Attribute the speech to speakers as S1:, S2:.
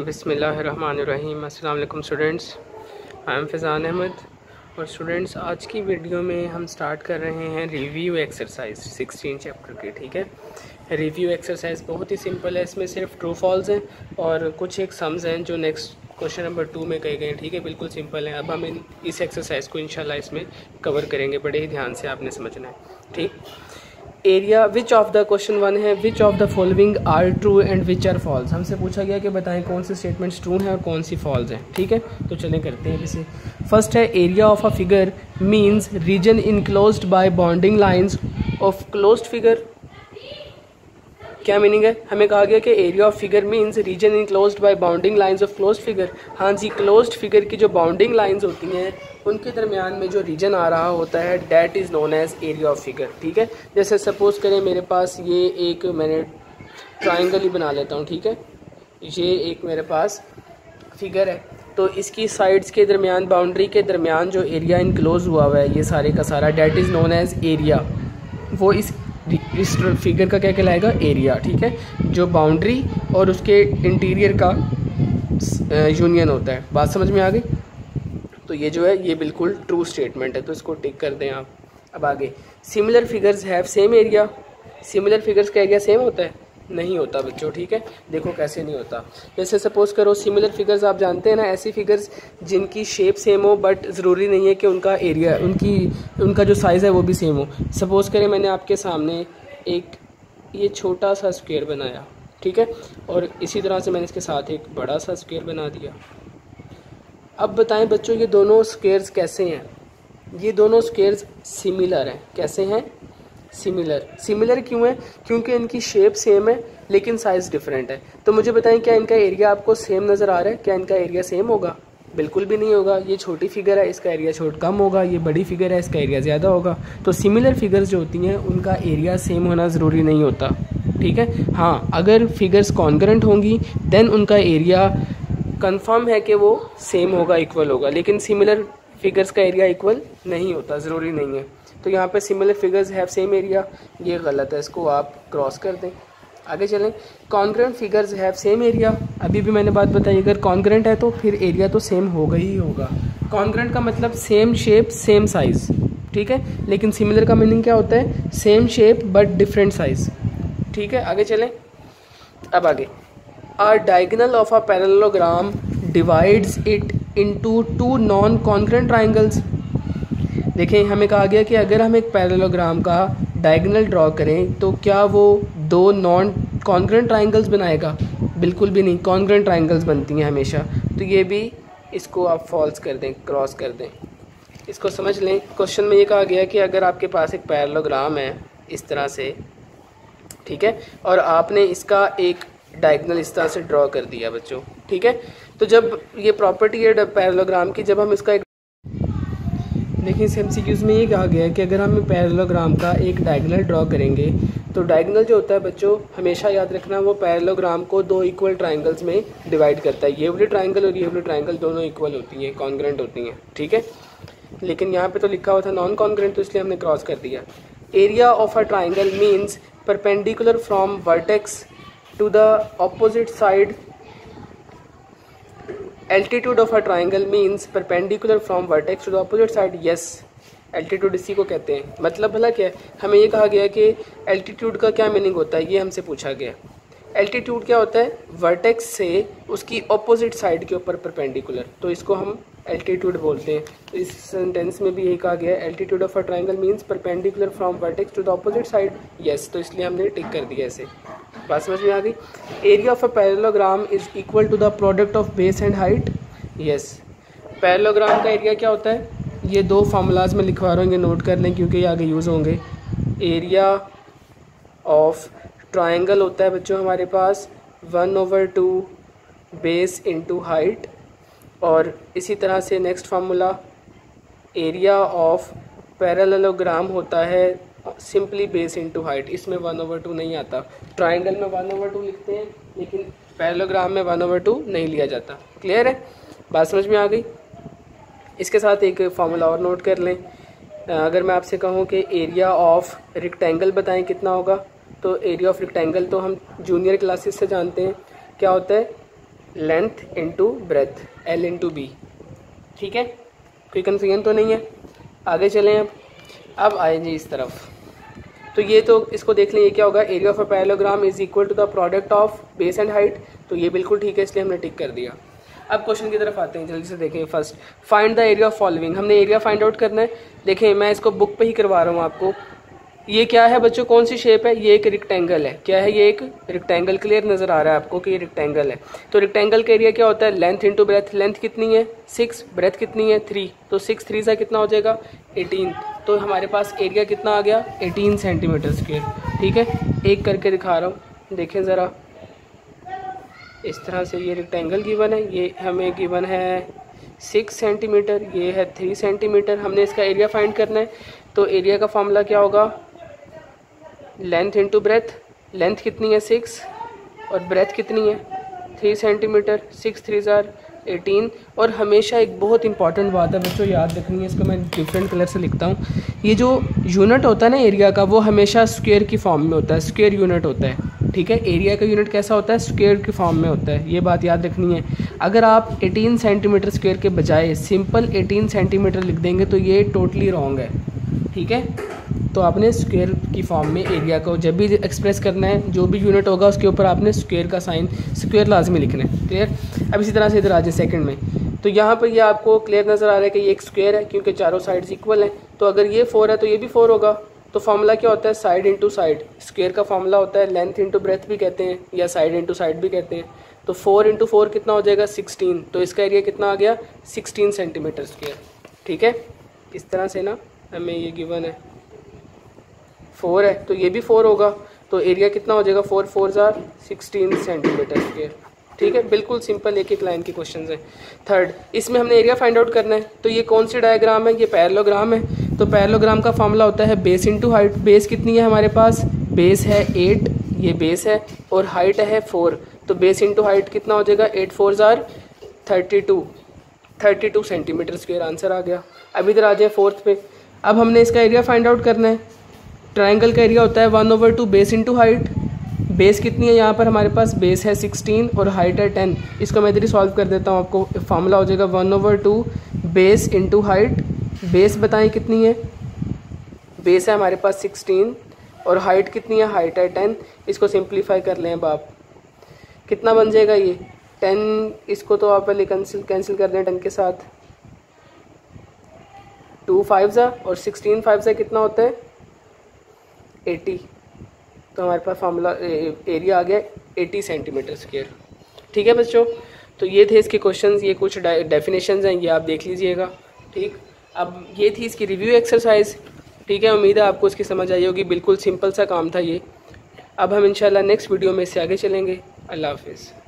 S1: बिस्मिल्लाहिर्रहमानिर्रहीम। अस्सलाम वालेकुम students, I am Faizan Ahmad. और स्टूडेंट्स, आज की वीडियो में हम स्टार्ट कर रहे हैं रिव्यू एक्सरसाइज 16 चैप्टर की। ठीक है, रिव्यू एक्सरसाइज बहुत ही सिंपल है। इसमें सिर्फ ट्रू फॉल्स हैं और कुछ एक सम्स हैं जो नेक्स्ट क्वेश्चन नंबर 2 में कहे गए हैं। ठीक है, बिल्कुल सिंपल है। अब हम इस एक्सरसाइज को इंशाल्लाह इसमें कवर करेंगे। बड़े ही ध्यान से आपने समझना है। ठीक, area which of the question 1 है, which of the following are true and which are false. हमसे पूछा गया कि बताएं कौन सी स्टेटमेंट्स ट्रू हैं और कौन सी फॉल्स हैं। ठीक है, तो चलें करते हैं इसे। फर्स्ट है, area of a figure means region enclosed by bonding lines of closed figure. क्या मीनिंग है? हमें कहा गया कि area of figure means region enclosed by bounding lines of closed figure. हाँ जी, क्लोज्ड फिगर की जो बाउंडिंग लाइंस होती हैं उनके दरमियान में जो रीजन आ रहा होता है that is known as area of figure. ठीक है, जैसे सपोज करें मेरे पास ये एक मैंने ट्राइंगल ही बना लेता हूँ। ठीक है, ये एक मेरे पास फिगर है, तो इसकी साइड्स के दरमियान, बाउंड्री के दरमियान जो एरिया इनक्लोज हुआ है ये सारे का सारा that is known as area. वो इस फिगर का क्या कहलाएगा? एरिया। ठीक है, जो बाउंड्री और उसके इंटीरियर का यूनियन होता है। बात समझ में आ गई? तो ये जो है ये बिल्कुल ट्रू स्टेटमेंट है, तो इसको टिक कर दें आप। अब आगे, similar figures have same area. Similar figures का एरिया सेम होता है? नहीं होता बच्चों। ठीक है, देखो कैसे नहीं होता। जैसे सपोज करो सिमिलर फिगर्स आप जानते हैं ना, ऐसी फिगर्स जिनकी शेप सेम हो बट ज़रूरी नहीं है कि उनका एरिया, उनका जो साइज़ है वो भी सेम हो। सपोज करें मैंने आपके सामने एक ये छोटा सा स्क्वायर बनाया। ठीक है, और इसी तरह से मैंने इसके साथ एक बड़ा सा स्क्वायर बना दिया। अब बताएं बच्चों, ये दोनों स्क्वायर्स कैसे हैं? ये दोनों स्क्वायर्स सिमिलर हैं। कैसे हैं? सिमिलर। सिमिलर क्यों है? क्योंकि इनकी शेप सेम है लेकिन साइज़ डिफरेंट है। तो मुझे बताएं, क्या इनका एरिया आपको सेम नज़र आ रहा है? क्या इनका एरिया सेम होगा? बिल्कुल भी नहीं होगा। ये छोटी फिगर है, इसका एरिया कम होगा। ये बड़ी फिगर है, इसका एरिया ज़्यादा होगा। तो सिमिलर फिगर्स जो होती हैं उनका एरिया सेम होना ज़रूरी नहीं होता। ठीक है, हाँ, अगर फिगर्स कॉन्करेंट होंगी देन उनका एरिया कंफर्म है कि वो सेम होगा, इक्वल होगा। लेकिन सिमिलर फिगर्स का एरिया इक्वल नहीं होता, ज़रूरी नहीं है। तो यहाँ पे similar figures have same area, ये गलत है, इसको आप क्रॉस कर दें। आगे चलें, concurrent figures have same area. अभी भी मैंने बात बताई, अगर कॉन्करेंट है तो फिर एरिया तो सेम होगा ही होगा। कॉन्करेंट का मतलब सेम शेप सेम साइज़। ठीक है, लेकिन सिमिलर का मीनिंग क्या होता है? Same shape but different size. ठीक है, आगे चलें। अब आगे, A diagonal of a parallelogram divides it into two non-congruent triangles। देखें, हमें कहा गया कि अगर हम एक पैरेललोग्राम का डायगोनल ड्रॉ करें तो क्या वो दो नॉन कॉन्ग्रुएंट ट्राइंगल्स बनाएगा? बिल्कुल भी नहीं। कॉन्ग्रुएंट ट्राइंगल्स बनती हैं हमेशा। तो ये भी, इसको आप फॉल्स कर दें, क्रॉस कर दें। इसको समझ लें, क्वेश्चन में ये कहा गया कि अगर आपके पास एक पैरेललोग्राम है इस तरह से, ठीक है, और आपने इसका एक डायगोनल इस तरह से ड्रॉ कर दिया बच्चों। ठीक है, तो जब ये प्रॉपर्टी है पैरेललोग्राम की, जब हम इसका एक, देखिए इस MCQs में ये कहा गया है कि अगर हम पैरेललोग्राम का एक डायगोनल ड्रॉ करेंगे तो डायगोनल जो होता है बच्चों, हमेशा याद रखना, वो पैरेललोग्राम को दो इक्वल ट्राइंगल्स में डिवाइड करता है। ये वाली ट्राइंगल और ये वाली ट्राइंगल दोनों इक्वल होती हैं, कॉन्ग्रुएंट होती हैं। ठीक है, लेकिन यहाँ पे तो लिखा हुआ था नॉन कॉन्ग्रुएंट, तो इसलिए हमने क्रॉस कर दिया। Area of a triangle means perpendicular from vertex to the opposite side। altitude of a triangle means perpendicular from vertex to the opposite side। yes, altitude इसी को कहते हैं। मतलब भला क्या है? हमें ये कहा गया कि altitude का क्या मीनिंग होता है, ये हमसे पूछा गया। altitude क्या होता है? वर्टेक्स से उसकी ऑपोजिट साइड के ऊपर परपेंडिकुलर, तो इसको हम एल्टीट्यूड बोलते हैं। तो इस सेंटेंस में भी यही कहा गया है, altitude of a triangle means perpendicular from vertex to the opposite side. Yes, तो इसलिए हमने टिक कर दिया ऐसे। बात समझ में आ गई? Area of a parallelogram is equal to the product of base and height. Yes, parallelogram का एरिया क्या होता है? ये दो फार्मूलाज में लिखवा रहा हूँ, ये नोट कर लें क्योंकि ये आगे यूज़ होंगे। एरिया ऑफ ट्राइंगल होता है बच्चों हमारे पास 1/2 बेस इंटू हाइट, और इसी तरह से next formula area of parallelogram होता है सिंपली बेस इंटू हाइट। इसमें 1/2 नहीं आता। ट्राइंगल में 1/2 लिखते हैं लेकिन पैरेललोग्राम में 1/2 नहीं लिया जाता। क्लियर है? बात समझ में आ गई? इसके साथ एक फार्मूला और नोट कर लें। अगर मैं आपसे कहूँ कि एरिया ऑफ रेक्टेंगल बताएं कितना होगा, तो एरिया ऑफ रेक्टेंगल तो हम जूनियर क्लासेस से जानते हैं, क्या होता है? Length into breadth, L into B. ठीक है, कोई कन्फ्यूजन तो नहीं है? आगे चलें अब आए जी इस तरफ। तो ये तो इसको देख लें, ये क्या होगा, area of a parallelogram is equal to the product of base and height. तो ये बिल्कुल ठीक है, इसलिए हमने टिक कर दिया। अब क्वेश्चन की तरफ आते हैं, जल्दी से देखें। First, find the area of following. हमने एरिया फाइंड आउट करना है। देखें मैं इसको बुक पे ही करवा रहा हूँ आपको। ये क्या है बच्चों, कौन सी शेप है? ये एक रेक्टेंगल है। क्या है ये? एक रेक्टेंगल। क्लियर नजर आ रहा है आपको कि ये रेक्टेंगल है। तो रेक्टेंगल का एरिया क्या होता है? Length into breath. लेंथ कितनी है? 6, ब्रेथ कितनी है? 3। तो 6 3 सा कितना हो जाएगा? 18। तो हमारे पास एरिया कितना आ गया? 18 सेंटीमीटर स्क्वायर। ठीक है, एक करके दिखा रहा हूँ, देखें ज़रा। इस तरह से ये रेक्टेंगल गिवन है, ये हमें गिवन है 6 सेंटीमीटर, ये है 3 सेंटीमीटर। हमने इसका एरिया फाइंड करना है। तो एरिया का फॉर्मूला क्या होगा? Length into breath. लेंथ कितनी है? 6 और ब्रेथ कितनी है? 3 सेंटीमीटर। 6 3 18। और हमेशा एक बहुत इंपॉर्टेंट बात है बच्चों, याद रखनी है, इसको मैं डिफरेंट कलर से लिखता हूँ। ये जो यूनिट होता है ना एरिया का, वो हमेशा स्क्वायर की फॉर्म में होता है, स्क्वायर यूनिट होता है। ठीक है, एरिया का यूनिट कैसा होता है? स्क्वायर की फॉर्म में होता है। ये बात याद रखनी है। अगर आप 18 सेंटीमीटर स्क्वायर के बजाय सिंपल 18 सेंटीमीटर लिख देंगे तो ये टोटली रॉन्ग है। ठीक है, तो आपने स्क्वायर की फॉर्म में एरिया को जब भी एक्सप्रेस करना है, जो भी यूनिट होगा उसके ऊपर आपने स्क्वायर का साइन, स्क्वायर लाजमी लिखना है। क्लियर? अब इसी तरह से इधर आ जाए सेकंड में। तो यहाँ पर ये आपको क्लियर नज़र आ रहा है कि ये एक स्क्वायर है, क्योंकि चारों साइड्स इक्वल हैं। तो अगर ये 4 है तो ये भी 4 होगा। तो फार्मूला क्या होता है? Side into side. स्क्वायर का फार्मूला होता है लेंथ इंटू ब्रेथ भी कहते हैं, या साइड इंटू साइड भी कहते हैं। तो 4 इंटू 4 कितना हो जाएगा? 16। तो इसका एरिया कितना आ गया? 16 सेंटीमीटर स्क्वायर। ठीक है, इस तरह से ना हमें ये गिवन है 4 है तो ये भी 4 होगा। तो एरिया कितना हो जाएगा? 4 4 16 सेंटीमीटर स्क्वायर। ठीक है, बिल्कुल सिंपल एक एक लाइन के क्वेश्चंस हैं। थर्ड, इसमें हमने एरिया फाइंड आउट करना है। तो ये कौन सी डायग्राम है? ये पैरेललोग्राम है। तो पैरेललोग्राम का फॉर्मूला होता है बेस इंटू हाइट। बेस कितनी है हमारे पास? बेस है 8, ये बेस है, और हाइट है 4। तो बेस इंटू हाइट कितना हो जाएगा? 8 4 32 सेंटीमीटर स्क्वायर। आंसर आ गया। अब इधर आ जाए फोर्थ पे। अब हमने इसका एरिया फाइंड आउट करना है। ट्राइंगल का एरिया होता है 1/2 बेस इंटू हाइट। बेस कितनी है यहाँ पर हमारे पास? बेस है 16 और हाइट है 10। इसको मैं इधर ही सॉल्व कर देता हूँ, आपको फार्मूला हो जाएगा 1/2 बेस इंटू हाइट। बेस बताएं कितनी है? बेस है हमारे पास 16 और हाइट कितनी है? हाइट है 10। इसको सिंप्लीफाई कर लें अब आप, कितना बन जाएगा ये? 10। इसको तो आप पहले कैंसिल कर दें 10 के साथ। 2 5 और 16 5 कितना होता है? 80। तो हमारे पास फार्मूला एरिया आ गया 80 सेंटीमीटर स्क्वायर। ठीक है बच्चों, तो ये थे इसके क्वेश्चंस, ये कुछ डेफिनेशंस हैं, ये आप देख लीजिएगा। ठीक, अब ये थी इसकी रिव्यू एक्सरसाइज। ठीक है, उम्मीद है आपको इसकी समझ आई होगी। बिल्कुल सिंपल सा काम था ये। अब हम इंशाल्लाह नेक्स्ट वीडियो में इससे आगे चलेंगे। अल्लाह हाफिज़।